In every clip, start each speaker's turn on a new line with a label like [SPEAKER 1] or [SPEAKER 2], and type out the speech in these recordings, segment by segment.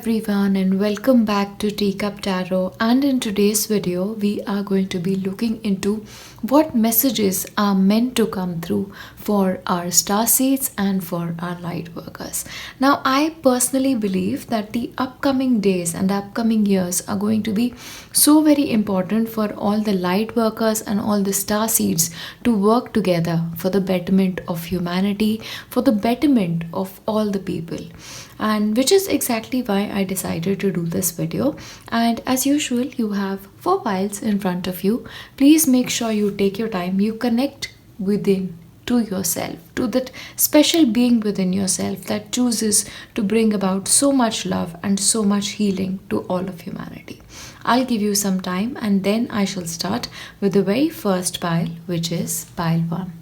[SPEAKER 1] everyone and welcome back to Teacup Tarot, and in today's video we are going to be looking into what messages are meant to come through for our starseeds and for our light workers. Now I personally believe that the upcoming days and upcoming years are going to be so very important for all the light workers and all the starseeds to work together for the betterment of humanity, for the betterment of all the people, and which is exactly why I decided to do this video. And as usual, you have 4 files in front of you. Please make sure you take your time, you connect within to yourself, to that special being within yourself that chooses to bring about so much love and so much healing to all of humanity. I'll give you some time and then I shall start with the very first pile, which is pile 1.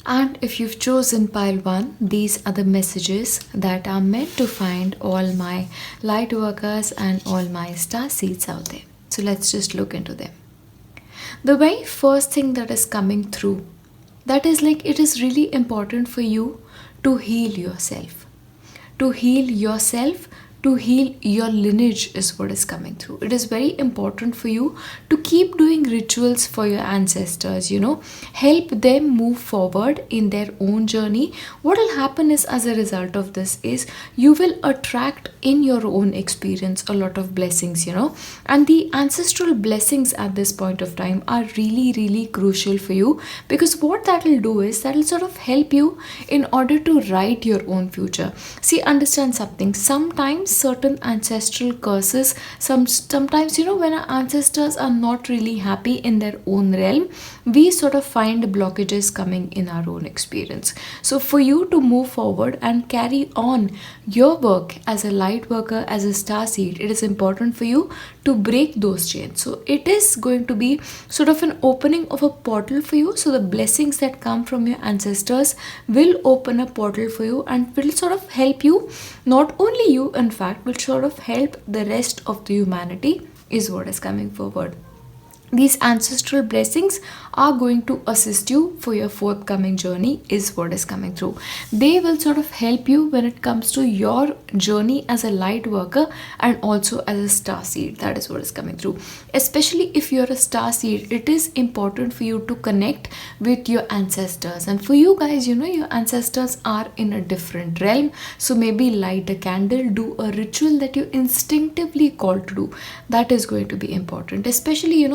[SPEAKER 1] And if you've chosen pile 1, these are the messages that are meant to find all my light workers and all my star seeds out there. So let's just look into them. The very first thing that is coming through, that is like it is really important for you to heal yourself. To heal yourself, to heal your lineage is what is coming through. It is very important for you to keep doing rituals for your ancestors, help them move forward in their own journey. What will happen is, as a result of this, is you will attract in your own experience a lot of blessings, and the ancestral blessings at this point of time are really, really crucial for you, because what that will do is that will sort of help you in order to write your own future. See, understand something. Sometimes certain ancestral curses, sometimes when our ancestors are not really happy in their own realm, we sort of find blockages coming in our own experience. So for you to move forward and carry on your work as a light worker, as a star seed, it is important for you to break those chains. So it is going to be sort of an opening of a portal for you. So the blessings that come from your ancestors will open a portal for you and will sort of help you, not only you in fact, will sort of help the rest of the humanity is what is coming forward. These ancestral blessings are going to assist you for your forthcoming journey is what is coming through. They will sort of help you when it comes to your journey as a light worker and also as a star seed. That is what is coming through. Especially if you're a star seed, it is important for you to connect with your ancestors. And for you guys, your ancestors are in a different realm. So maybe light a candle, do a ritual that you instinctively call to do. That is going to be important. Especially,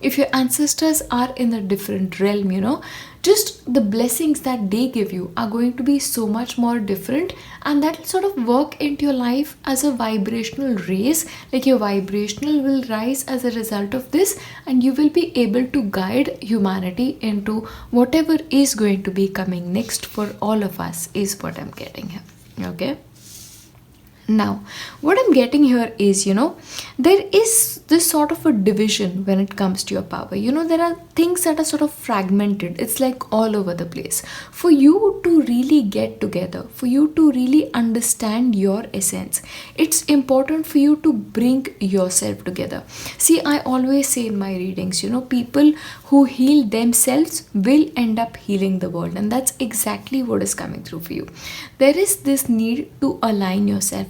[SPEAKER 1] if your ancestors are in a different realm, just the blessings that they give you are going to be so much more different, and that will sort of work into your life as a vibrational raise. Like your vibrational will rise as a result of this, and you will be able to guide humanity into whatever is going to be coming next for all of us is what I'm getting here. Okay. Now, what I'm getting here is, there is this sort of a division when it comes to your power. There are things that are sort of fragmented. It's like all over the place. For you to really get together, for you to really understand your essence, it's important for you to bring yourself together. See, I always say in my readings, people who heal themselves will end up healing the world. And that's exactly what is coming through for you. There is this need to align yourself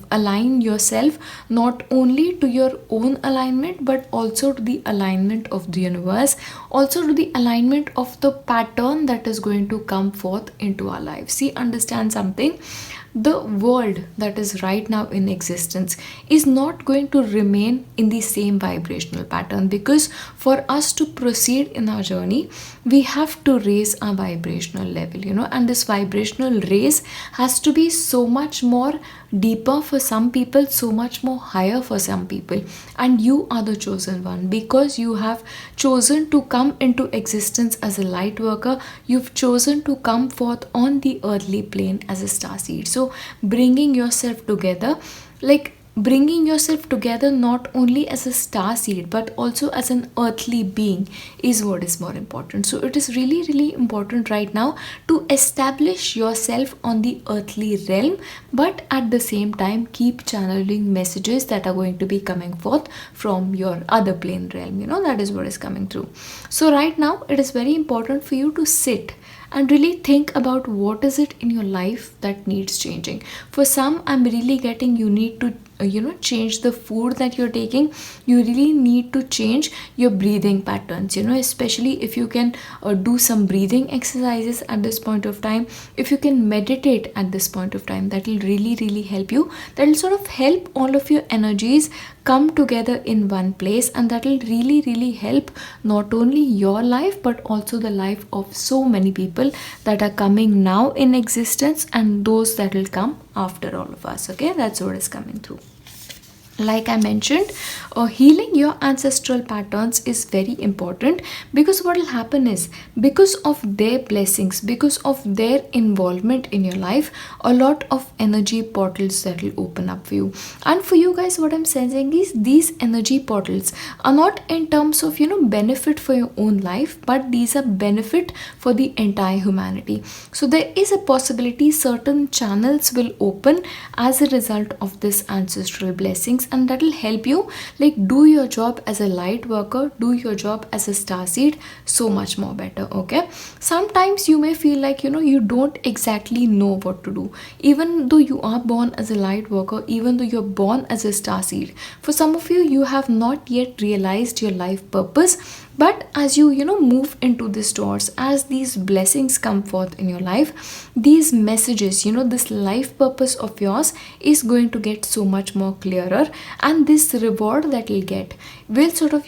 [SPEAKER 1] not only to your own alignment, but also to the alignment of the universe, also to the alignment of the pattern that is going to come forth into our lives. See, understand something. The world that is right now in existence is not going to remain in the same vibrational pattern, because for us to proceed in our journey, we have to raise our vibrational level, and this vibrational raise has to be so much more deeper for some people, so much more higher for some people. And you are the chosen one, because you have chosen to come into existence as a light worker. You've chosen to come forth on the earthly plane as a star seed. So bringing yourself together not only as a star seed but also as an earthly being is what is more important. So it is really, really important right now to establish yourself on the earthly realm, but at the same time keep channeling messages that are going to be coming forth from your other plane realm. That is what is coming through. So right now it is very important for you to sit and really think about what is it in your life that needs changing. For some, I'm really getting you need to change the food that you're taking. You really need to change your breathing patterns, especially if you can do some breathing exercises at this point of time. If you can meditate at this point of time, that will really help you. That will sort of help all of your energies come together in one place, and that will really help not only your life but also the life of so many people that are coming now in existence and those that will come after all of us. Okay, that's what is coming through. Like I mentioned, healing your ancestral patterns is very important, because what will happen is, because of their blessings, because of their involvement in your life, a lot of energy portals that will open up for you. And for you guys, what I'm sensing is these energy portals are not in terms of benefit for your own life, but these are benefit for the entire humanity. So there is a possibility certain channels will open as a result of this ancestral blessings, and that will help you like do your job as a light worker, do your job as a star seed so much more better. Okay, sometimes you may feel like you don't exactly know what to do, even though you are born as a light worker, even though you're born as a star seed. For some of you, you have not yet realized your life purpose, but as you move into these doors, as these blessings come forth in your life, these messages, this life purpose of yours is going to get so much more clearer, and this reward that you'll get will sort of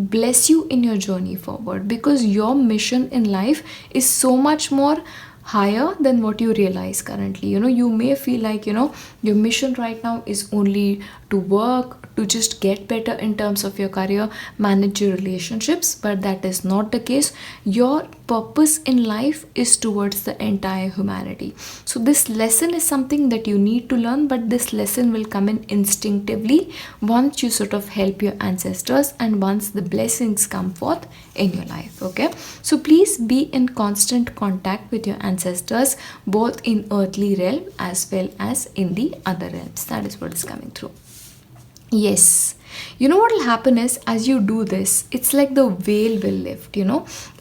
[SPEAKER 1] bless you in your journey forward, because your mission in life is so much more higher than what you realize currently. You may feel like your mission right now is only to work, to just get better in terms of your career, manage your relationships, but that is not the case. Your purpose in life is towards the entire humanity. So this lesson is something that you need to learn, but this lesson will come in instinctively once you sort of help your ancestors and once the blessings come forth in your life. Okay, so please be in constant contact with your ancestors, both in earthly realm as well as in the other realms. That is what is coming through. Yes, what will happen is, as you do this, it's like the veil will lift.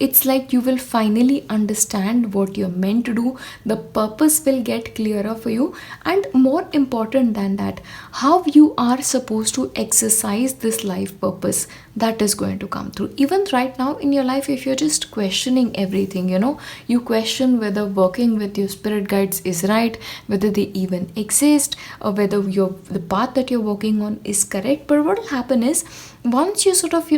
[SPEAKER 1] It's like you will finally understand what you're meant to do. The purpose will get clearer for you, and more important than that, how you are supposed to exercise this life purpose, that is going to come through. Even right now in your life, if you're just questioning everything, you question whether working with your spirit guides is right, whether they even exist, or whether the path that you're working on is correct. But what will happen is, once you sort of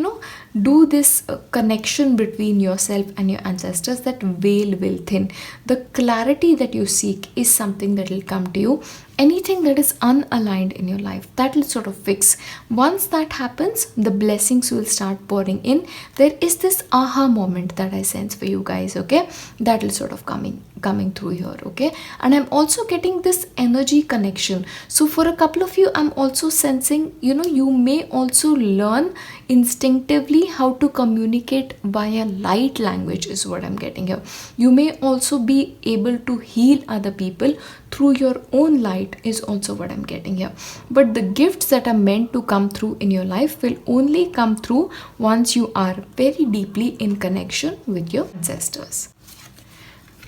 [SPEAKER 1] do this connection between yourself and your ancestors, that veil will thin. The clarity that you seek is something that will come to you. Anything that is unaligned in your life, that will sort of fix. Once that happens, the blessings will start pouring in. There is this aha moment that I sense for you guys. Okay, that will sort of coming through here. Okay, and I'm also getting this energy connection. So for a couple of you, I'm also sensing you may also learn instinctively how to communicate via light language, is what I'm getting here. You may also be able to heal other people through your own light, is also what I'm getting here. But the gifts that are meant to come through in your life will only come through once you are very deeply in connection with your ancestors.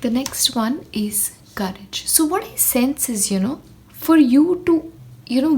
[SPEAKER 1] The next one is courage. So what I sense is, for you to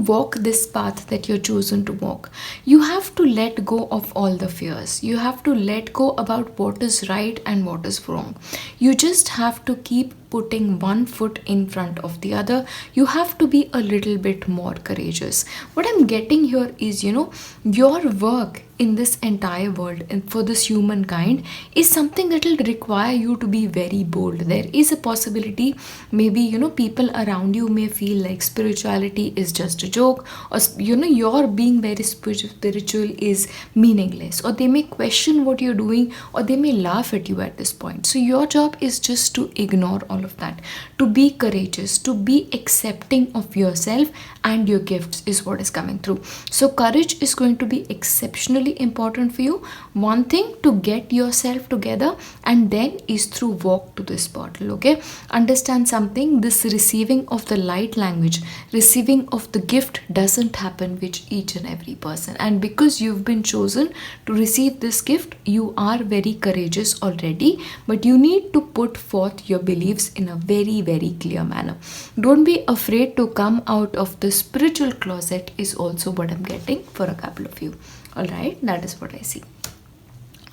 [SPEAKER 1] walk this path that you're chosen to walk, you have to let go of all the fears. You have to let go about what is right and what is wrong. You just have to keep putting one foot in front of the other. You have to be a little bit more courageous. What I'm getting here is, your work in this entire world and for this humankind is something that will require you to be very bold. There is a possibility, maybe, people around you may feel like spirituality is just a joke, or, your being very spiritual is meaningless, or they may question what you're doing, or they may laugh at you at this point. So your job is just to ignore all all of that. To be courageous, to be accepting of yourself and your gifts is what is coming through. So courage is going to be exceptionally important for you. One thing to get yourself together, and then is through walk to this portal. Okay, understand something, this receiving of the light language, receiving of the gift doesn't happen with each and every person, and because you've been chosen to receive this gift, you are very courageous already, but you need to put forth your beliefs in a very, very clear manner. Don't be afraid to come out of the spiritual closet is also what I'm getting for a couple of you. All right, that is what I see.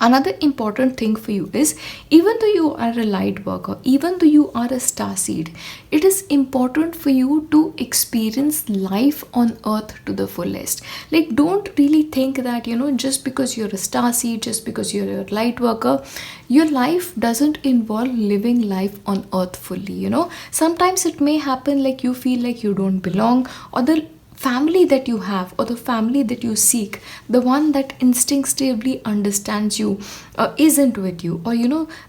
[SPEAKER 1] Another important thing for you is, even though you are a light worker, even though you are a star seed, it is important for you to experience life on earth to the fullest. Like, don't really think that, just because you're a star seed, just because you're a light worker, your life doesn't involve living life on earth fully. Sometimes it may happen like you feel like you don't belong, or the family that you have, or the family that you seek, the one that instinctively understands you, isn't with you, or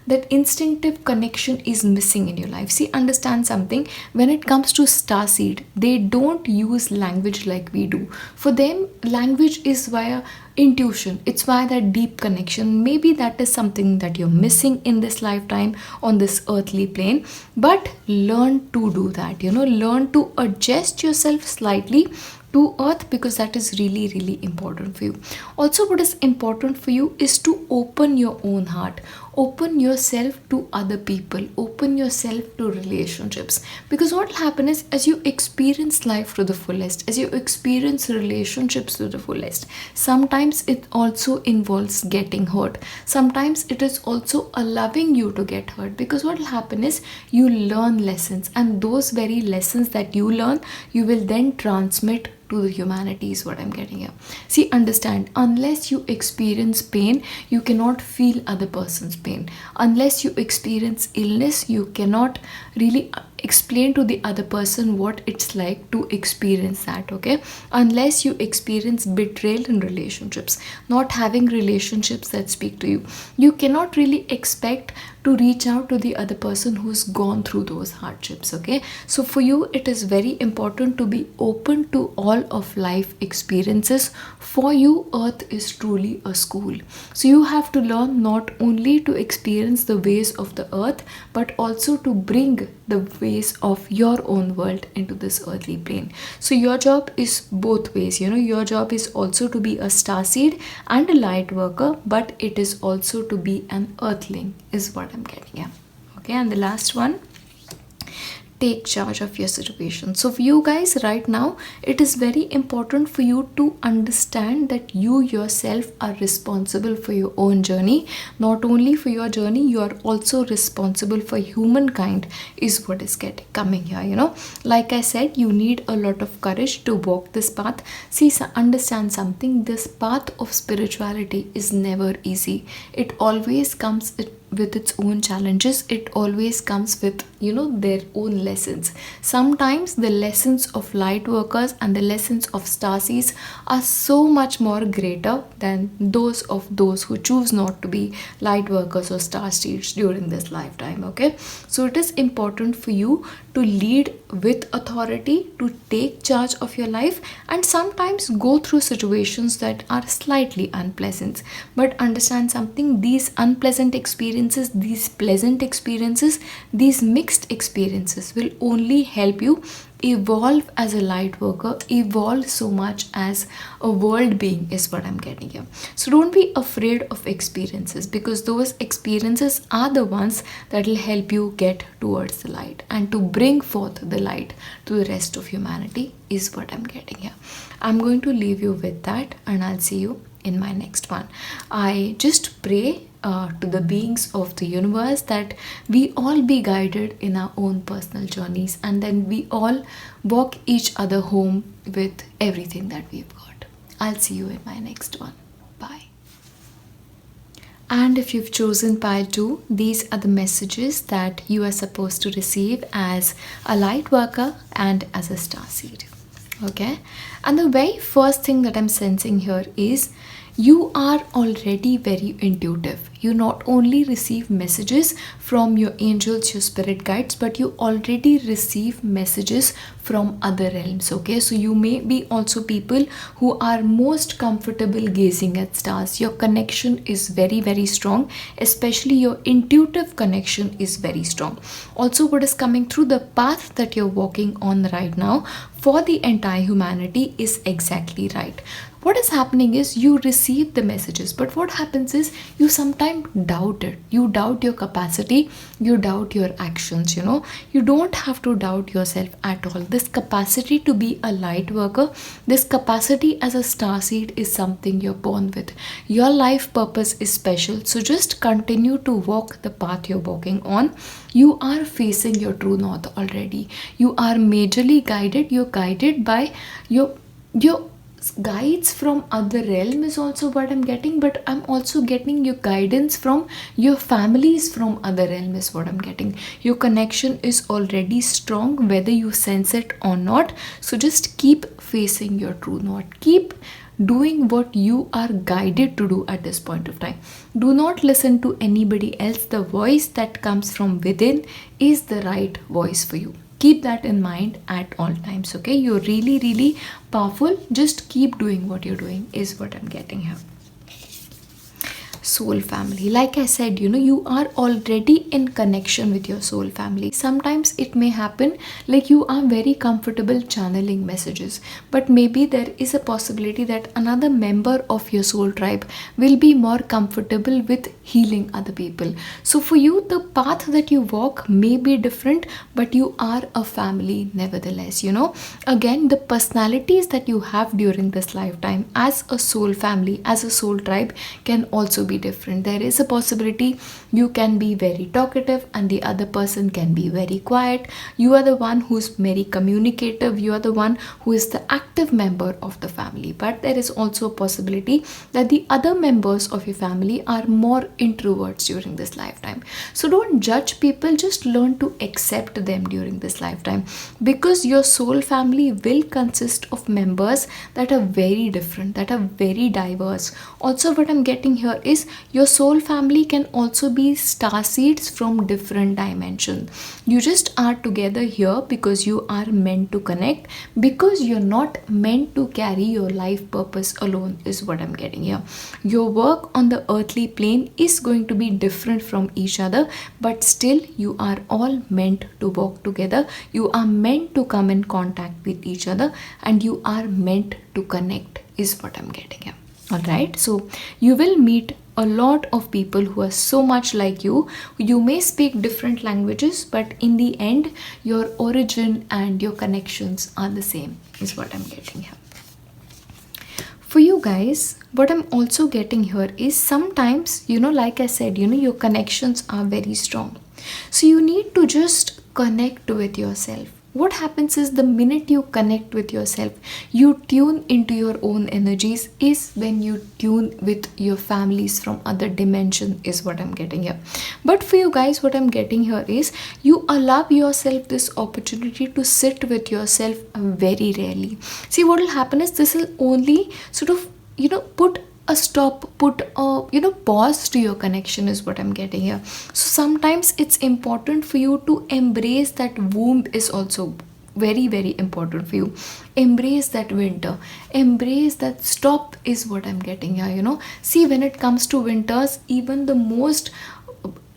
[SPEAKER 1] that instinctive connection is missing in your life. See, understand something, when it comes to starseed, they don't use language like we do. For them, language is via intuition, it's via that deep connection. Maybe that is something that you're missing in this lifetime on this earthly plane, but learn to do that. Learn to adjust yourself slightly to earth, because that is really, really important for you. Also, what is important for you is to open your own heart, open yourself to other people, open yourself to relationships, because what will happen is, as you experience life to the fullest, as you experience relationships to the fullest, sometimes it also involves getting hurt, sometimes it is also allowing you to get hurt, because what will happen is, you learn lessons, and those very lessons that you learn, you will then transmit to the humanity is what I'm getting here. See, understand, unless you experience pain, you cannot feel other person's pain. Unless you experience illness, you cannot really explain to the other person what it's like to experience that. Okay, unless you experience betrayal in relationships, not having relationships that speak to you, you cannot really expect to reach out to the other person who's gone through those hardships. Okay, so for you, it is very important to be open to all of life experiences. For you, earth is truly a school, so you have to learn not only to experience the ways of the earth, but also to bring the ways of your own world into this earthly plane. So your job is both ways. Your job is also to be a star seed and a light worker, but it is also to be an earthling is what I'm getting at. Okay, and the last one, take charge of your situation. So for you guys right now, it is very important for you to understand that you yourself are responsible for your own journey. Not only for your journey, you are also responsible for humankind is what is coming here. Like I said, you need a lot of courage to walk this path. See, understand something, this path of spirituality is never easy. It always comes with its own challenges. It always comes with their own lessons. Sometimes the lessons of light workers and the lessons of starseeds are so much more greater than those of those who choose not to be light workers or starseeds during this lifetime. Okay, so it is important for you to lead with authority, to take charge of your life, and sometimes go through situations that are slightly unpleasant. But understand something, these unpleasant experiences, these pleasant experiences, these mixed experiences will only help you evolve as a light worker, evolve so much as a world being is what I'm getting here. So don't be afraid of experiences, because those experiences are the ones that will help you get towards the light and to bring forth the light to the rest of humanity is what I'm getting here. I'm going to leave you with that, and I'll see you in my next one. I just pray to the beings of the universe that we all be guided in our own personal journeys, and then we all walk each other home with everything that we've got. I'll see you in my next one. Bye. And if you've chosen pile 2, these are the messages that you are supposed to receive as a light worker and as a star seed. Okay, and the very first thing that I'm sensing here is You are already very intuitive. You not only receive messages from your angels, your spirit guides, but you already receive messages from other realms. Okay, so you may be also people who are most comfortable gazing at stars. Your connection is very, very strong, especially your intuitive connection is very strong. Also, what is coming through the path that you're walking on right now for the entire humanity is exactly right. What is happening is you receive the messages, but what happens is you sometimes doubt it. You doubt your capacity, you doubt your actions. You don't have to doubt yourself at all. This capacity to be a light worker, this capacity as a star seed is something you're born with. Your life purpose is special, so just continue to walk the path you're walking on. You are facing your true north already. You are majorly guided. You're guided by your guides from other realm is also what I'm getting, but I'm also getting your guidance from your families from other realm is what I'm getting. Your connection is already strong whether you sense it or not. So just keep facing your true north. Keep doing what you are guided to do at this point of time. Do not listen to anybody else. The voice that comes from within is the right voice for you. Keep that in mind at all times. Okay, you're really, really powerful. Just keep doing what you're doing is what I'm getting here. Soul family, like I said, you are already in connection with your soul family. Sometimes it may happen like you are very comfortable channeling messages, but maybe there is a possibility that another member of your soul tribe will be more comfortable with healing other people. So for you, the path that you walk may be different, but you are a family nevertheless. Again, the personalities that you have during this lifetime as a soul family, as a soul tribe, can also be different. There is a possibility you can be very talkative and the other person can be very quiet. You are the one who's very communicative. You are the one who is the active member of the family. But there is also a possibility that the other members of your family are more introverts during this lifetime. So don't judge people, just learn to accept them during this lifetime, because your soul family will consist of members that are very different, that are very diverse. Also, what I'm getting here is your soul family can also be star seeds from different dimensions. You just are together here because you are meant to connect, because you're not meant to carry your life purpose alone is what I'm getting here. Your work on the earthly plane is going to be different from each other, but still you are all meant to walk together. You are meant to come in contact with each other, and you are meant to connect is what I'm getting here. Alright, so you will meet a lot of people who are so much like you. You may speak different languages, but in the end, your origin and your connections are the same, is what I'm getting here. For you guys, what I'm also getting here is sometimes, like I said, your connections are very strong. So you need to just connect with yourself. What happens is the minute you connect with yourself, you tune into your own energies is when you tune with your families from other dimension is what I'm getting here. But for you guys, what I'm getting here is you allow yourself this opportunity to sit with yourself very rarely. See, what will happen is this will only sort of, put a stop, put a pause to your connection is what I'm getting here. So sometimes it's important for you to embrace that womb is also very, very important for you. Embrace that winter, embrace that stop is what I'm getting here. See, when it comes to winters, even the most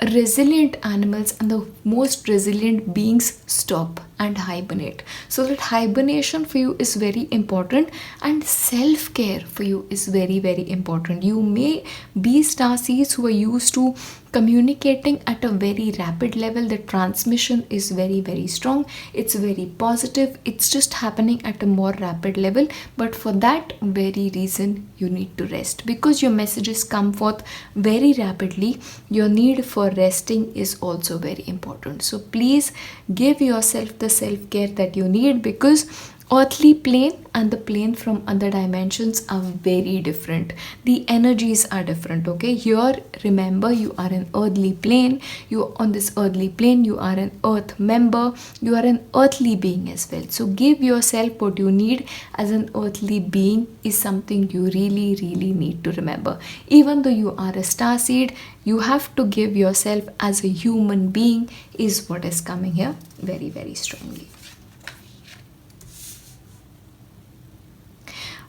[SPEAKER 1] resilient animals and the most resilient beings stop and hibernate. So that hibernation for you is very important, and self-care for you is very, very important. You may be starseeds who are used to communicating at a very rapid level. The transmission is very, very strong. It's very positive. It's just happening at a more rapid level. But for that very reason, you need to rest, because your messages come forth very rapidly. Your need for resting is also very important. So please give yourself the self-care that you need, because earthly plane and the plane from other dimensions are very different. The energies are different. Okay, here remember, you are an earthly plane. You on this earthly plane, you are an earth member, you are an earthly being as well. So give yourself what you need as an earthly being is something you really need to remember. Even though you are a star seed, you have to give yourself as a human being is what is coming here very strongly.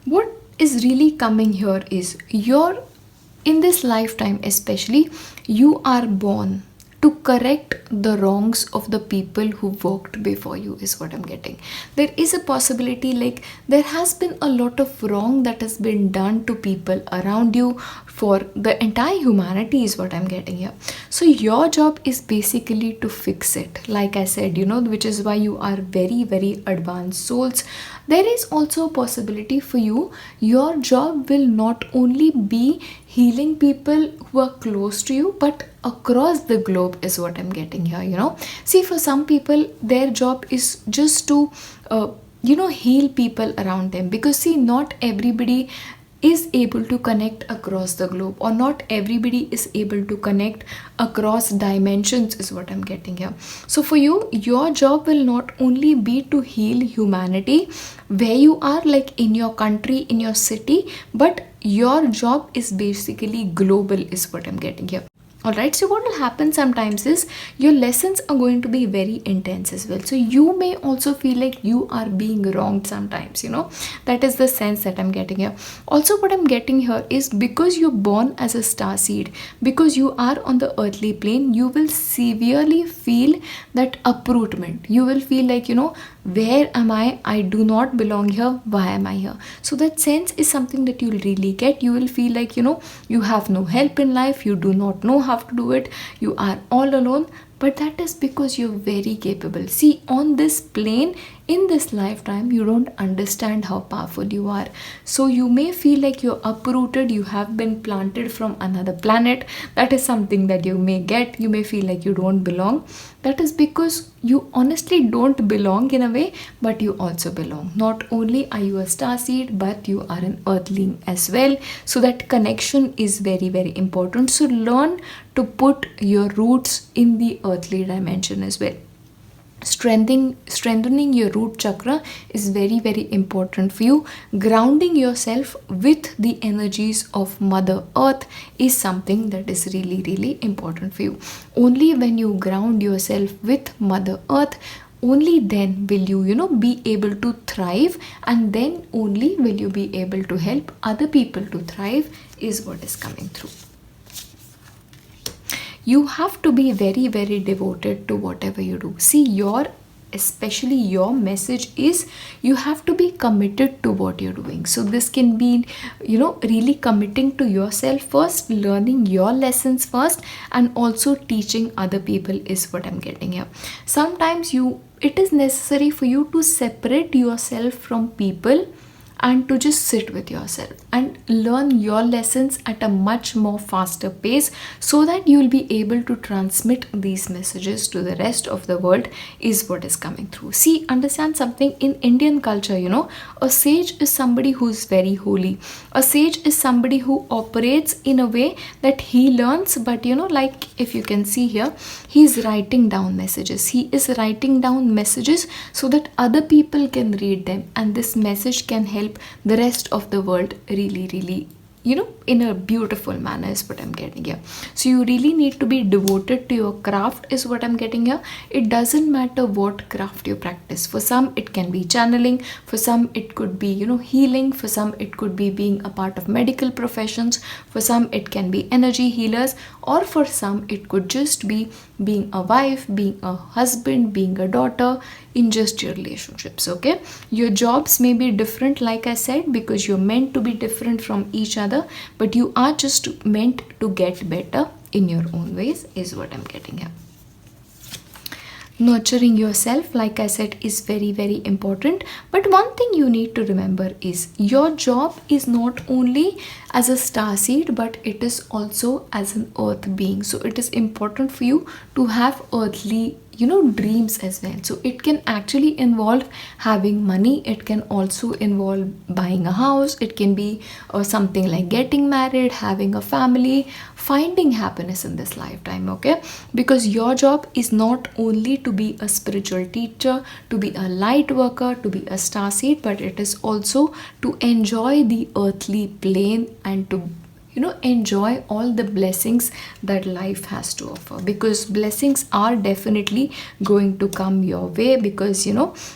[SPEAKER 1] What is really coming here is in this lifetime especially, you are born to correct the wrongs of the people who walked before you is what I'm getting. There is a possibility, like there has been a lot of wrong that has been done to people around you for the entire humanity is what I'm getting here. So your job is basically to fix it, like I said, which is why you are very advanced souls. There is also a possibility for you, your job will not only be healing people who are close to you, but across the globe is what I'm getting here. See, for some people their job is just to heal people around them, because see, not everybody is able to connect across the globe, or not everybody is able to connect across dimensions is what I'm getting here. So for you, your job will not only be to heal humanity where you are, like in your country, in your city, but your job is basically global is what I'm getting here. Alright, so what will happen sometimes is your lessons are going to be very intense as well. So you may also feel like you are being wronged sometimes, that is the sense that I'm getting here. Also, what I'm getting here is because you're born as a star seed, because you are on the earthly plane, you will severely feel that uprootment. You will feel like, where am I? I do not belong here. Why am I here? So that sense is something that you'll really get. You will feel like, you have no help in life. You do not know how to do it. You are all alone. But that is because you're very capable. See, on this plane, in this lifetime, you don't understand how powerful you are. So you may feel like you're uprooted, you have been planted from another planet. That is something that you may get. You may feel like you don't belong. That is because you honestly don't belong in a way, but you also belong. Not only are you a star seed, but you are an earthling as well. So that connection is very important. So learn to put your roots in the earthly dimension as well. Strengthening your root chakra is very important for you. Grounding yourself with the energies of Mother Earth is something that is really important for you. Only when you ground yourself with Mother Earth, only then will you be able to thrive, and then only will you be able to help other people to thrive is what is coming through. You have to be very devoted to whatever you do. See, especially your message is you have to be committed to what you're doing. So this can be, really committing to yourself first, learning your lessons first, and also teaching other people is what I'm getting here. Sometimes it is necessary for you to separate yourself from people and to just sit with yourself and learn your lessons at a much more faster pace, so that you will be able to transmit these messages to the rest of the world is what is coming through. See, understand something, in Indian culture, a sage is somebody who is very holy. A sage is somebody who operates in a way that he learns, but like if you can see here, he is writing down messages. He is writing down messages so that other people can read them, and this message can help the rest of the world really in a beautiful manner is what I'm getting here. So you really need to be devoted to your craft is what I'm getting here. It doesn't matter what craft you practice. For some it can be channeling, for some it could be healing, for some it could be being a part of medical professions, for some it can be energy healers, or for some it could just be being a wife, being a husband, being a daughter, in just your relationships. Okay, your jobs may be different, like I said, because you're meant to be different from each other, but you are just meant to get better in your own ways is what I'm getting here. Nurturing yourself, like I said, is very important. But one thing you need to remember is your job is not only as a star seed, but it is also as an earth being. So it is important for you to have earthly dreams as well. So it can actually involve having money, it can also involve buying a house, it can be something like getting married, having a family, finding happiness in this lifetime. Okay, because your job is not only to be a spiritual teacher, to be a light worker, to be a starseed, but it is also to enjoy the earthly plane and to enjoy all the blessings that life has to offer, because blessings are definitely going to come your way, because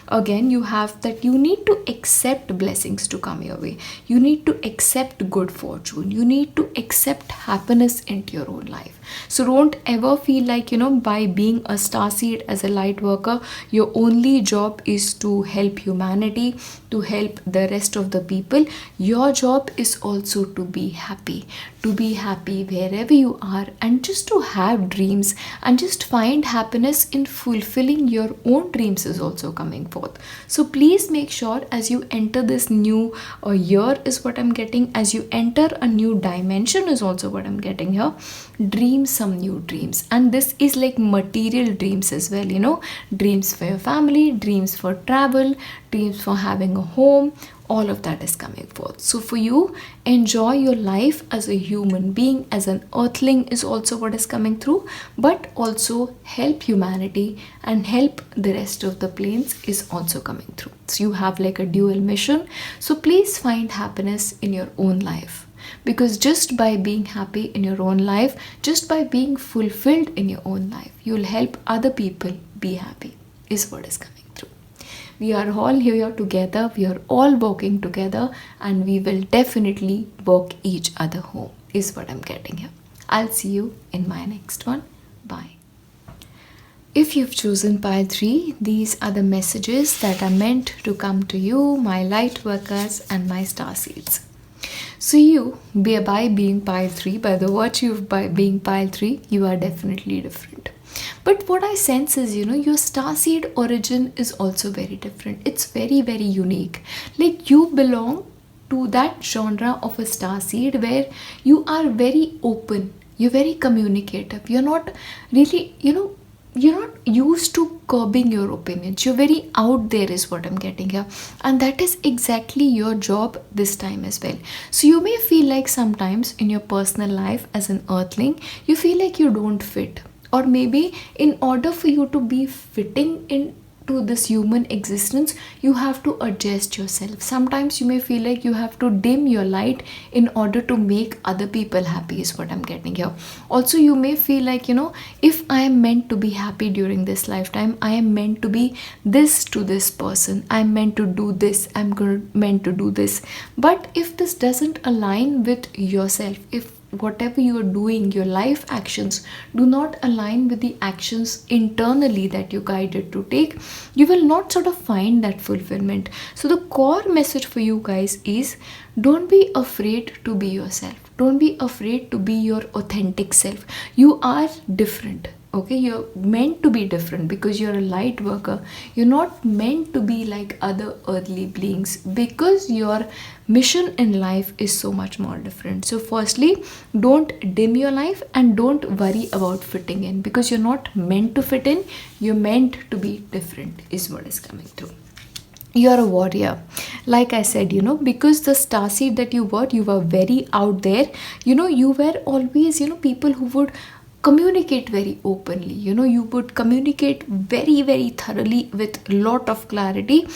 [SPEAKER 1] again you have that you need to accept blessings to come your way, you need to accept good fortune, you need to accept happiness into your own life. So don't ever feel like by being a starseed as a light worker, your only job is to help humanity, to help the rest of the people. Your job is also to be happy, wherever you are, and just to have dreams and just find happiness in fulfilling your own dreams is also coming forth. So please make sure, as you enter this new year is what I'm getting, as you enter a new dimension is also what I'm getting here, dream some new dreams. And this is like material dreams as well, dreams for your family, dreams for travel, dreams for having a home, all of that is coming forth. So for you, enjoy your life as a human being, as an earthling is also what is coming through, but also help humanity and help the rest of the planes is also coming through. So you have like a dual mission. So please find happiness in your own life, because just by being happy in your own life, just by being fulfilled in your own life, you'll help other people be happy is what is coming through. We are all here together, we are all working together, and we will definitely work each other home is what I'm getting here. I'll see you in my next one. Bye. If you've chosen pile 3, these are the messages that are meant to come to you, my light workers and my star seeds. So you, by being pile 3, by the virtue of by being pile 3, you are definitely different. But what I sense is, your starseed origin is also very different. It's very, very unique. Like you belong to that genre of a starseed where you are very open, you're very communicative, you're not really, you're not used to curbing your opinions, you're very out there is what I'm getting here, and that is exactly your job this time as well. So you may feel like sometimes in your personal life as an earthling, you feel like you don't fit, or maybe in order for you to be fitting into this human existence, you have to adjust yourself. Sometimes you may feel like you have to dim your light in order to make other people happy is what I'm getting here. Also, you may feel like, if I am meant to be happy during this lifetime, I am meant to be this to this person, I'm meant to do this, meant to do this. But if this doesn't align with yourself, if whatever you are doing, your life actions do not align with the actions internally that you're guided to take, you will not sort of find that fulfillment. So the core message for you guys is, don't be afraid to be yourself, don't be afraid to be your authentic self. You are different. Okay, you're meant to be different because you're a light worker. You're not meant to be like other earthly beings, because your mission in life is so much more different. So firstly, don't dim your life and don't worry about fitting in, because you're not meant to fit in, you're meant to be different is what is coming through. You're a warrior, like I said, because the starseed that you were very out there. You were always people who would communicate very openly, you would communicate very, very thoroughly with lot of clarity.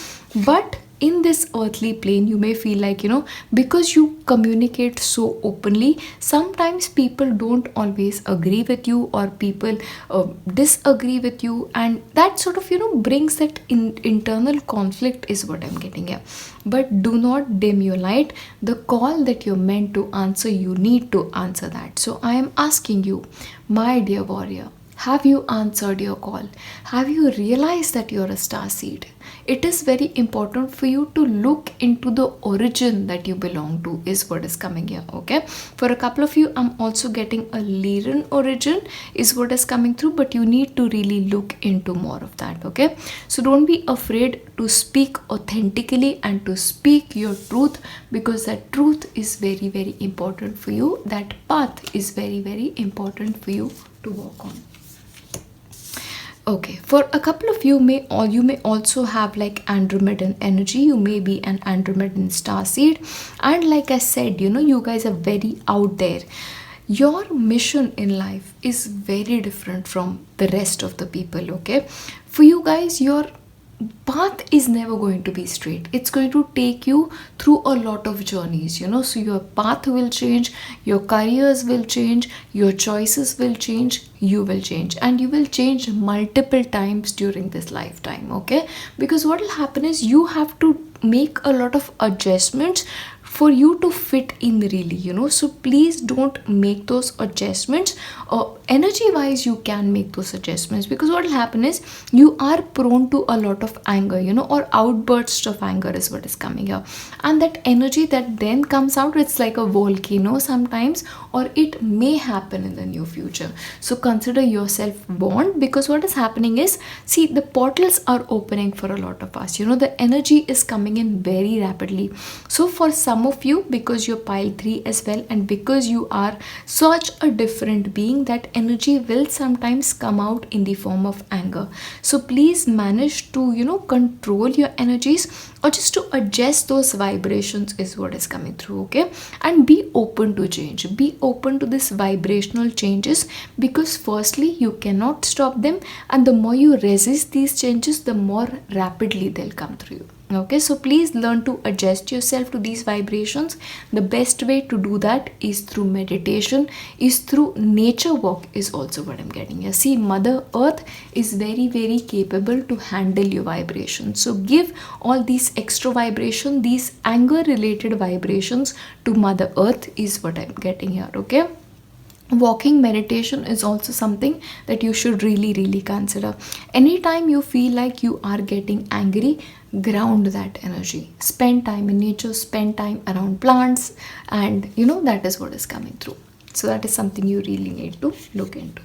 [SPEAKER 1] But in this earthly plane, you may feel like, because you communicate so openly, sometimes people don't always agree with you, or people disagree with you, and that sort of brings that internal conflict is what I'm getting here. But do not dim your light. The call that you're meant to answer, you need to answer that. So I am asking you, my dear warrior, have you answered your call? Have you realized that you're a star seed? It is very important for you to look into the origin that you belong to is what is coming here. Okay, for a couple of you, I'm also getting a Lyran origin is what is coming through, but you need to really look into more of that. Okay, so don't be afraid to speak authentically and to speak your truth, because that truth is very, very important for you. That path is very, very important for you to walk on. Okay, for a couple of you may also have like Andromedan energy. You may be an Andromedan starseed, and like I said, you guys are very out there. Your mission in life is very different from the rest of the people. Okay, for you guys, your path is never going to be straight. It's going to take you through a lot of journeys, so your path will change, your careers will change, your choices will change, you will change, and you will change multiple times during this lifetime. Okay, because what will happen is you have to make a lot of adjustments for you to fit in really, so please don't make those adjustments. Energy wise, you can make those adjustments, because what will happen is you are prone to a lot of anger, or outbursts of anger is what is coming here, and that energy that then comes out, it's like a volcano sometimes, or it may happen in the near future. So consider yourself warned, because what is happening is, see, the portals are opening for a lot of us, the energy is coming in very rapidly. So for some of you, because you're pile 3 as well, and because you are such a different being, that energy will sometimes come out in the form of anger. So please manage to control your energies, or just to adjust those vibrations is what is coming through. Okay, and be open to change, be open to this vibrational changes, because firstly you cannot stop them, and the more you resist these changes, the more rapidly they'll come through you. Okay, so please learn to adjust yourself to these vibrations. The best way to do that is through meditation, is through nature walk, is also what I'm getting here. See, Mother Earth is very, very capable to handle your vibrations. So give all these extra vibration, these anger related vibrations to Mother Earth is what I'm getting here. Okay, walking meditation is also something that you should really consider. Anytime you feel like you are getting angry, ground that energy, spend time in nature, spend time around plants, and that is what is coming through. So that is something you really need to look into.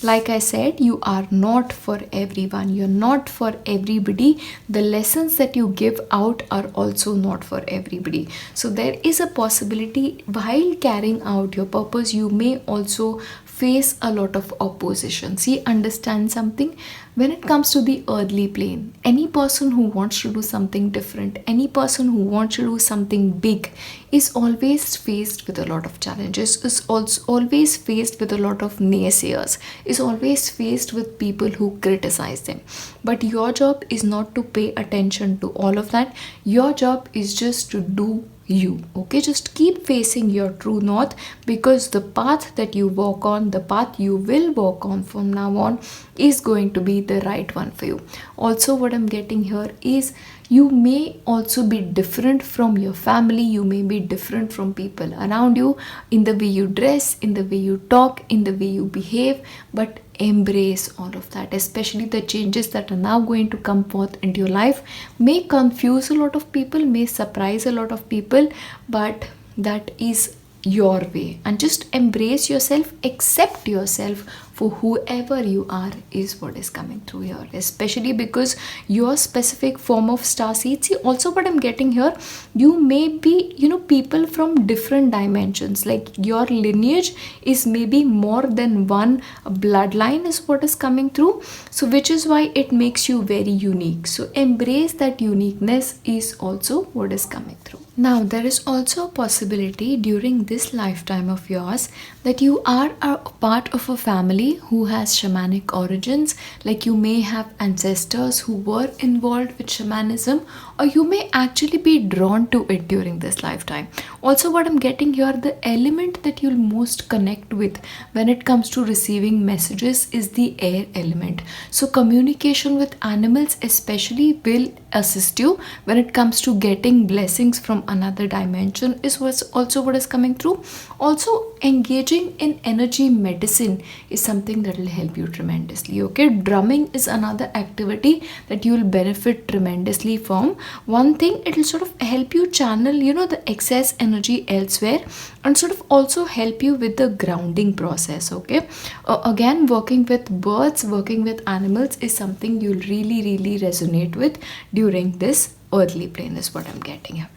[SPEAKER 1] Like I said, you are not for everyone, you're not for everybody. The lessons that you give out are also not for everybody. So there is a possibility while carrying out your purpose, you may also face a lot of opposition. See, understand something. When it comes to the earthly plane, any person who wants to do something different, any person who wants to do something big, is always faced with a lot of challenges, is also always faced with a lot of naysayers, is always faced with people who criticize them. But your job is not to pay attention to all of that. Your job is just to do you. Okay, just keep facing your true north, because the path that you walk on, the path you will walk on from now on, is going to be the right one for you. Also, what I'm getting here is you may also be different from your family, you may be different from people around you, in the way you dress, in the way you talk, in the way you behave, but embrace all of that. Especially the changes that are now going to come forth into your life may confuse a lot of people, may surprise a lot of people, but that is your way. And just embrace yourself, accept yourself for whoever you are, is what is coming through here. Especially because your specific form of star seed. See, also what I'm getting here, you may be people from different dimensions, like your lineage is maybe more than one bloodline is what is coming through. So which is why it makes you very unique. So embrace that uniqueness is also what is coming through. Now, there is also a possibility during this lifetime of yours that you are a part of a family who has shamanic origins, like you may have ancestors who were involved with shamanism, or you may actually be drawn to it during this lifetime. Also, what I'm getting here, the element that you'll most connect with when it comes to receiving messages is the air element. So communication with animals especially will assist you when it comes to getting blessings from another dimension, is what's also what is coming through. Also, engaging in energy medicine is something that will help you tremendously. Okay, drumming is another activity that you will benefit tremendously from. One thing, it will sort of help you channel the excess energy elsewhere, and sort of also help you with the grounding process. Okay, again, working with birds, working with animals is something you'll really resonate with during this earthly plane is what I'm getting here.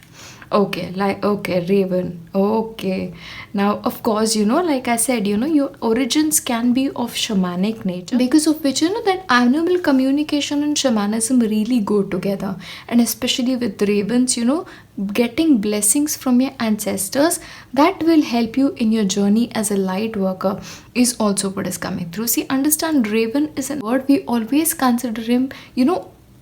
[SPEAKER 1] Okay, like, okay, Raven. Okay. Now, of course, like I said, your origins can be of shamanic nature, because of which, that animal communication and shamanism really go together. And especially with ravens, getting blessings from your ancestors that will help you in your journey as a light worker is also what is coming through. See, understand, Raven is a word we always consider him,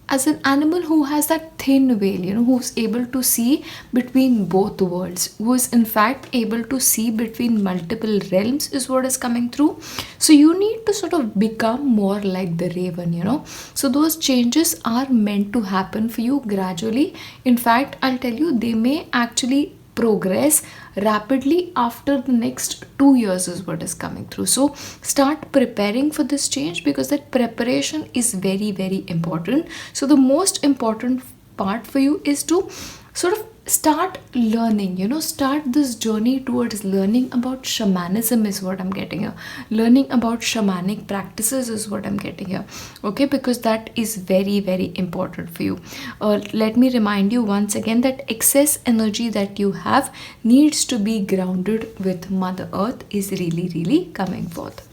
[SPEAKER 1] as an animal who has that thin veil, who's able to see between both worlds, who is in fact able to see between multiple realms, is what is coming through. So you need to sort of become more like the raven, so those changes are meant to happen for you gradually. In fact, I'll tell you, they may actually progress rapidly after the next 2 years is what is coming through. So start preparing for this change, because that preparation is very, very important. So the most important part for you is to sort of start learning, start this journey towards learning about shamanism is what I'm getting here. Learning about shamanic practices is what I'm getting here. Okay, because that is very, very important for you. Let me remind you once again that excess energy that you have needs to be grounded with Mother Earth is really, really coming forth.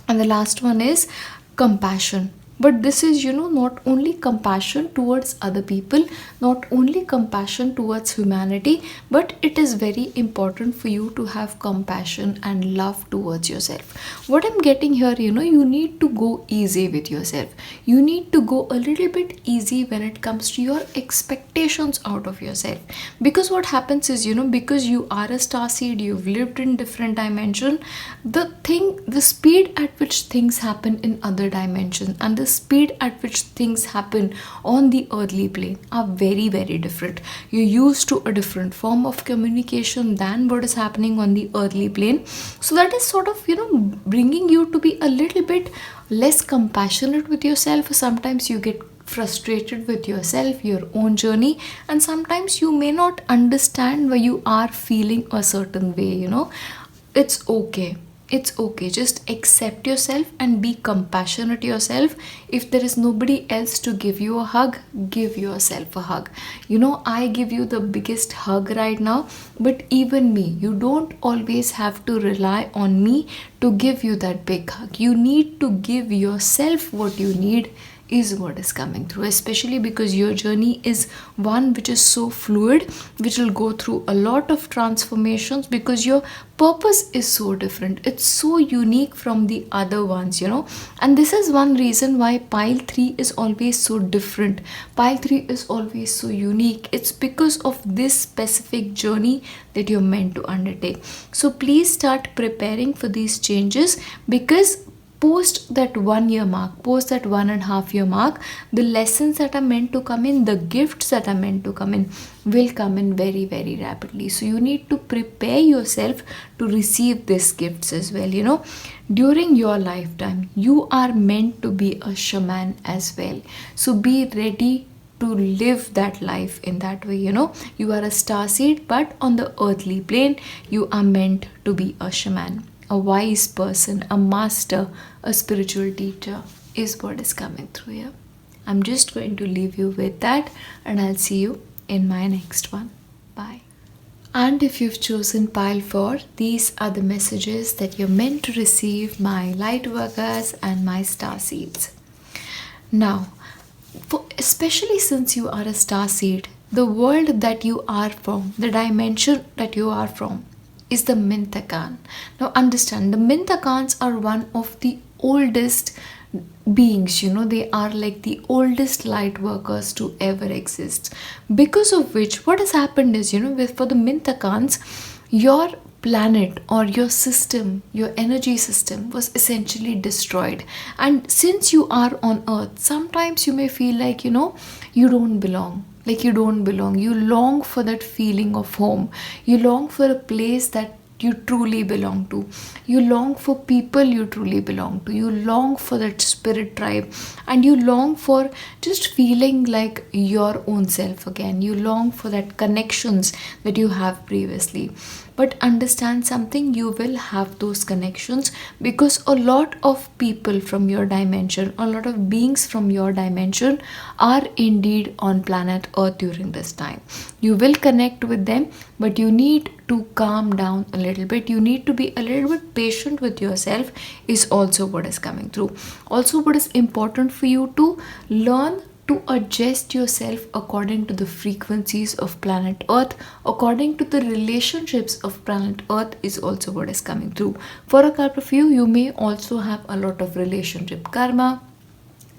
[SPEAKER 1] And the last one is compassion. But this is, not only compassion towards other people, not only compassion towards humanity, but it is very important for you to have compassion and love towards yourself. What I'm getting here, you need to go easy with yourself. You need to go a little bit easy when it comes to your expectations out of yourself. Because what happens is, because you are a starseed, you've lived in different dimension, the speed at which things happen in other dimensions and the speed at which things happen on the earthly plane are very, very different. You're used to a different form of communication than what is happening on the earthly plane. So that is sort of, bringing you to be a little bit less compassionate with yourself. Sometimes you get frustrated with yourself, your own journey, and sometimes you may not understand why you are feeling a certain way. It's okay. It's okay. Just accept yourself and be compassionate yourself. If there is nobody else to give you a hug, give yourself a hug. I give you the biggest hug right now, but even me, you don't always have to rely on me to give you that big hug. You need to give yourself what you need is what is coming through, especially because your journey is one which is so fluid, which will go through a lot of transformations, because your purpose is so different. It's so unique from the other ones, and this is one reason why pile 3 is always so different. Pile 3 is always so unique. It's because of this specific journey that you're meant to undertake. So please start preparing for these changes, because post that 1 year mark, post that 1.5 year mark, the lessons that are meant to come in, the gifts that are meant to come in, will come in very, very rapidly. So you need to prepare yourself to receive these gifts as well. During your lifetime, you are meant to be a shaman as well. So be ready to live that life in that way. You are a starseed, but on the earthly plane, you are meant to be a shaman. A wise person, a master, a spiritual teacher is what is coming through here. I'm just going to leave you with that, and I'll see you in my next one. Bye. And if you've chosen pile 4, these are the messages that you're meant to receive, my light workers and my star seeds. Now, especially since you are a star seed, the world that you are from, the dimension that you are from, is the Mintakan. Now understand, the Mintakans are one of the oldest beings. They are like the oldest light workers to ever exist. Because of which, what has happened is, for the Mintakans, your planet or your system, your energy system was essentially destroyed. And since you are on Earth, sometimes you may feel like, you don't belong. Like you don't belong. You long for that feeling of home. You long for a place that you truly belong to. You long for people you truly belong to. You long for that spirit tribe, and you long for just feeling like your own self again. You long for that connections that you have previously. But understand something, you will have those connections because a lot of people from your dimension, a lot of beings from your dimension are indeed on planet Earth during this time. You will connect with them, but you need to calm down a little bit. You need to be a little bit patient with yourself, is also what is coming through. Also, what is important for you to learn to adjust yourself according to the frequencies of planet Earth, according to the relationships of planet Earth, is also what is coming through. For a couple of you, you may also have a lot of relationship karma,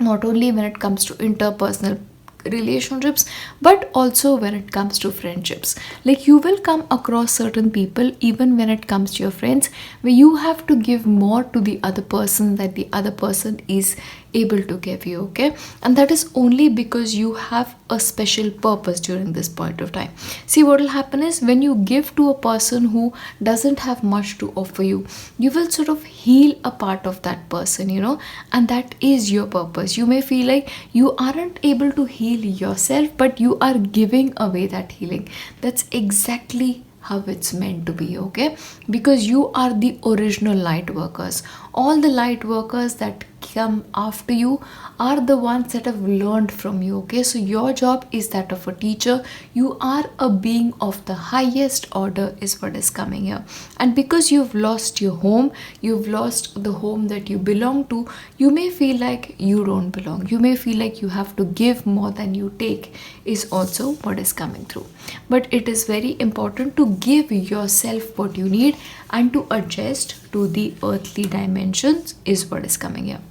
[SPEAKER 1] not only when it comes to interpersonal relationships, but also when it comes to friendships. Like, you will come across certain people, even when it comes to your friends, where you have to give more to the other person that the other person is able to give you, okay? And that is only because you have a special purpose during this point of time. See, what will happen is, when you give to a person who doesn't have much to offer you, you will sort of heal a part of that person, and that is your purpose. You may feel like you aren't able to heal yourself, but you are giving away that healing. That's exactly how it's meant to be, okay? Because you are the original light workers. All the light workers that come after you are the ones that have learned from you, okay? So your job is that of a teacher. You are a being of the highest order, is what is coming here. And because you've lost your home, you've lost the home that you belong to, you may feel like you don't belong. You may feel like you have to give more than you take, is also what is coming through. But it is very important to give yourself what you need and to adjust to the earthly dimensions, is what is coming here.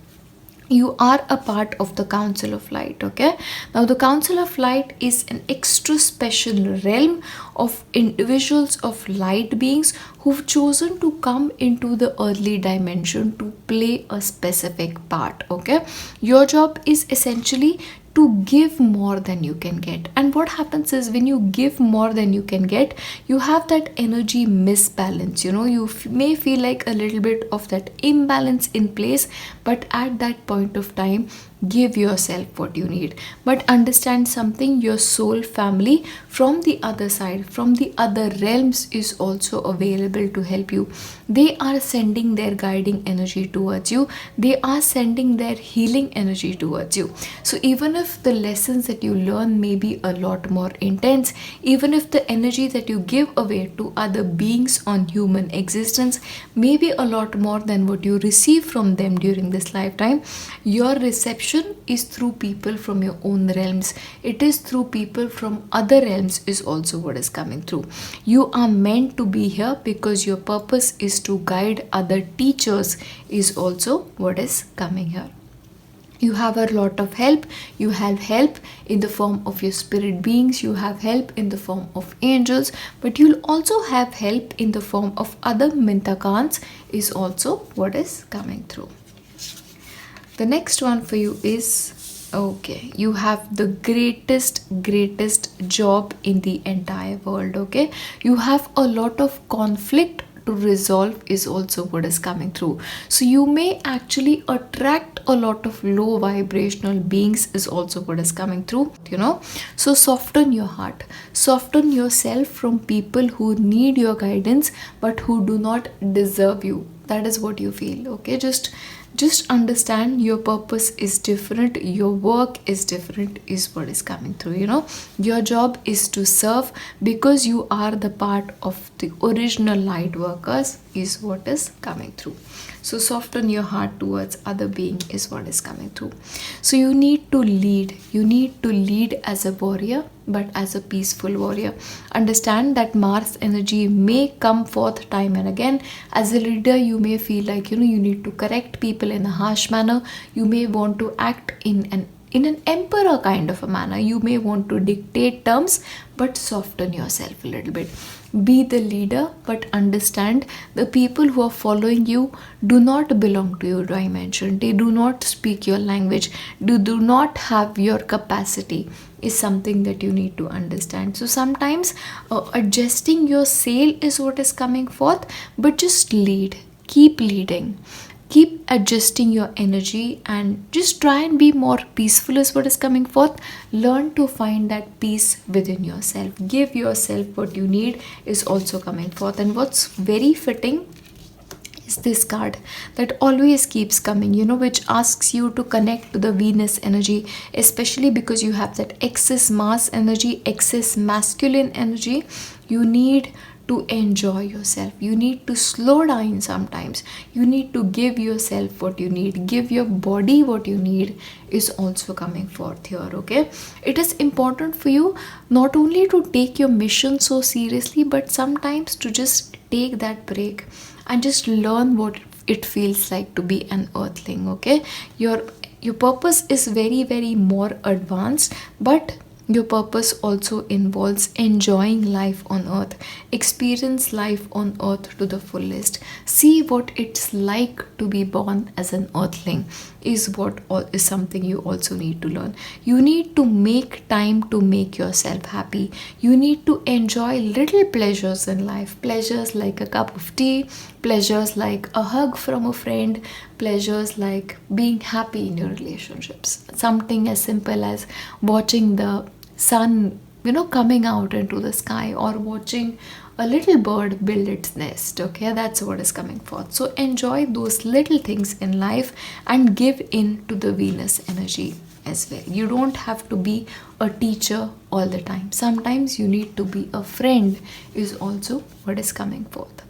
[SPEAKER 1] You are a part of the Council of Light, okay? Now, the Council of Light is an extra special realm of individuals, of light beings who've chosen to come into the earthly dimension to play a specific part, okay? Your job is essentially to give more than you can get. And what happens is, when you give more than you can get, you have that energy misbalance. You may feel like a little bit of that imbalance in place, but at that point of time, give yourself what you need. But understand something, your soul family from the other side, from the other realms, is also available to help you. They are sending their guiding energy towards you. They are sending their healing energy towards you. So even if the lessons that you learn may be a lot more intense, even if the energy that you give away to other beings on human existence may be a lot more than what you receive from them during this lifetime, your reception is through people from your own realms. It is through people from other realms, is also what is coming through. You are meant to be here because your purpose is to guide other teachers, is also what is coming here. You have a lot of help. You have help in the form of your spirit beings. You have help in the form of angels, but you'll also have help in the form of other mintakans, is also what is coming through. The next one for you is, okay, you have the greatest job in the entire world, okay? You have a lot of conflict to resolve, is also what is coming through. So you may actually attract a lot of low vibrational beings, is also what is coming through. So soften your heart, soften yourself from people who need your guidance but who do not deserve you. That is what you feel, okay? Just understand your purpose is different, your work is different, is what is coming through. Your job is to serve because you are the part of the original light workers, is what is coming through. So soften your heart towards other being, is what is coming through. So you need to lead as a warrior, but as a peaceful warrior. Understand that Mars energy may come forth time and again. As a leader, you may feel like you need to correct people in a harsh manner. You may want to act in an in an emperor kind of a manner. You may want to dictate terms, but soften yourself a little bit. Be the leader, but understand the people who are following you do not belong to your dimension. They do not speak your language. They do not have your capacity, is something that you need to understand. So sometimes adjusting your sail is what is coming forth, but just lead. Keep leading. Keep adjusting your energy and just try and be more peaceful is what is coming forth. Learn to find that peace within yourself. Give yourself what you need is also coming forth. And what's very fitting is this card that always keeps coming, which asks you to connect to the Venus energy, especially because you have that excess mass energy, excess masculine energy. You need to enjoy yourself. You need to slow down sometimes. You need to give yourself what you need. Give your body what you need is also coming forth here, okay? It is important for you not only to take your mission so seriously, but sometimes to just take that break and just learn what it feels like to be an earthling, okay? Your purpose is very, very more advanced, but your purpose also involves enjoying life on earth. Experience life on earth to the fullest. See what it's like to be born as an earthling is something you also need to learn. You need to make time to make yourself happy. You need to enjoy little pleasures in life. Pleasures like a cup of tea, pleasures like a hug from a friend, pleasures like being happy in your relationships. Something as simple as watching the sun coming out into the sky, or watching a little bird build its nest, okay? That's what is coming forth. So enjoy those little things in life and give in to the Venus energy as well. You don't have to be a teacher all the time. Sometimes you need to be a friend is also what is coming forth.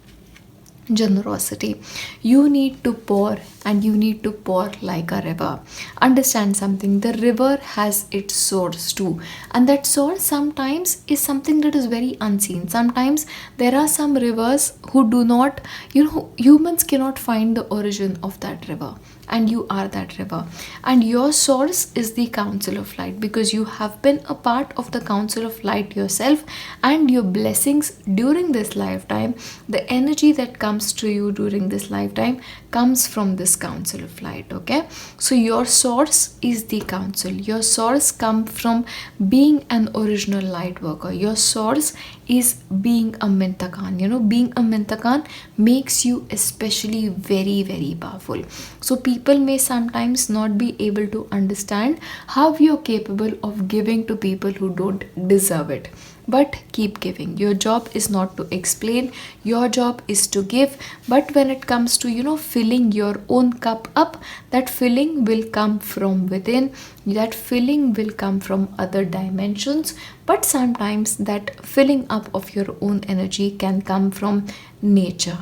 [SPEAKER 1] Generosity. You need to pour, and you need to pour like a river. Understand something, the river has its source too, and that source sometimes is something that is very unseen. Sometimes there are some rivers who do not, humans cannot find the origin of that river, and you are that river, and your source is the Council of Light, because you have been a part of the Council of Light yourself, and your blessings during this lifetime, the energy that comes to you during this lifetime comes from this Council of Light, okay? So your source is the council. Your source comes from being an original light worker. Your source is being a Mintakan. Being a Mintakan makes you especially very, very powerful. So people may sometimes not be able to understand how you're capable of giving to people who don't deserve it. But keep giving. Your job is not to explain, your job is to give. But when it comes to filling your own cup up, that filling will come from within, that filling will come from other dimensions. But sometimes that filling up of your own energy can come from nature.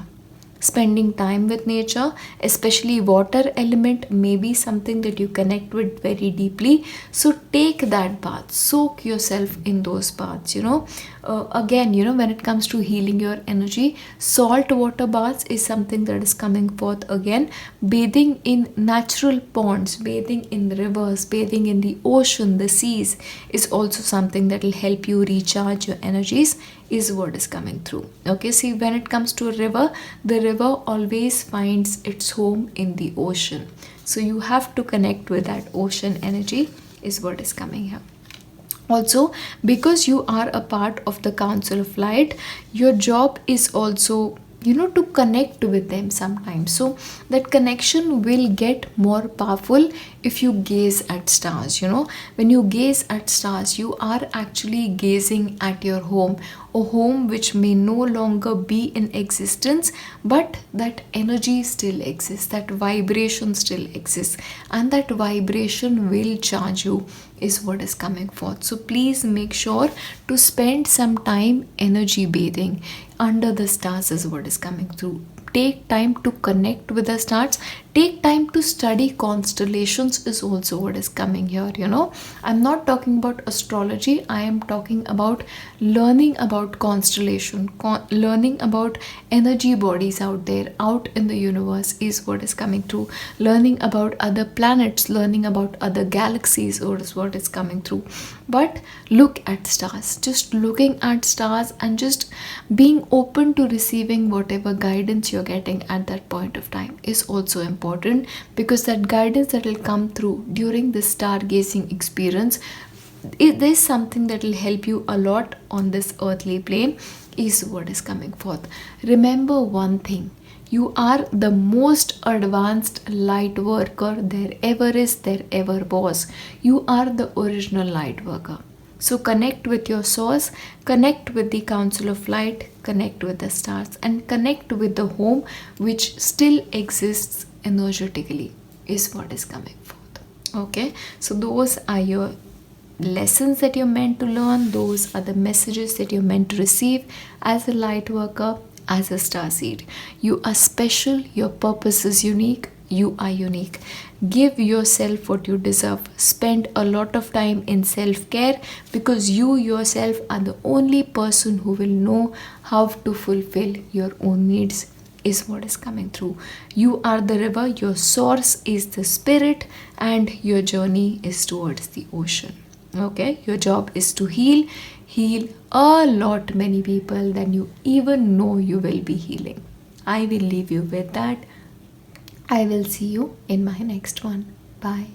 [SPEAKER 1] Spending time with nature, especially water element, may be something that you connect with very deeply. So take that bath, soak yourself in those baths. Again, when it comes to healing your energy, salt water baths is something that is coming forth again. Bathing in natural ponds, bathing in rivers, bathing in the ocean, the seas is also something that will help you recharge your energies, is what is coming through, okay? See, when it comes to a river, the river always finds its home in the ocean. So you have to connect with that ocean energy is what is coming here. Also, because you are a part of the Council of Light, your job is also to connect with them sometimes. So that connection will get more powerful if you gaze at stars. When you gaze at stars, you are actually gazing at your home, a home which may no longer be in existence, but that energy still exists, that vibration still exists, and that vibration will charge you is what is coming forth. So please make sure to spend some time energy bathing under the stars is what is coming through. Take time to connect with the stars. Take time to study constellations is also what is coming here. I'm not talking about astrology, I am talking about learning about constellation, learning about energy bodies out there, out in the universe is what is coming through. Learning about other planets, learning about other galaxies is what is coming through. But look at stars, just looking at stars and just being open to receiving whatever guidance you're getting at that point of time is also important, because that guidance that will come through during this stargazing experience, there's something that will help you a lot on this earthly plane is what is coming forth. Remember one thing: you are the most advanced light worker there ever is, there ever was. You are the original light worker. So connect with your source, connect with the Council of Light, connect with the stars, and connect with the home which still exists energetically is what is coming forth. Okay, so those are your lessons that you're meant to learn. Those are the messages that you're meant to receive as a light worker, as a star seed. You are special, your purpose is unique, you are unique. Give yourself what you deserve. Spend a lot of time in self-care, because you yourself are the only person who will know how to fulfill your own needs is what is coming through. You are the river, your source is the spirit, and your journey is towards the ocean. Okay, your job is to heal a lot many people than you even know you will be healing. I will leave you with that. I will see you in my next one. Bye.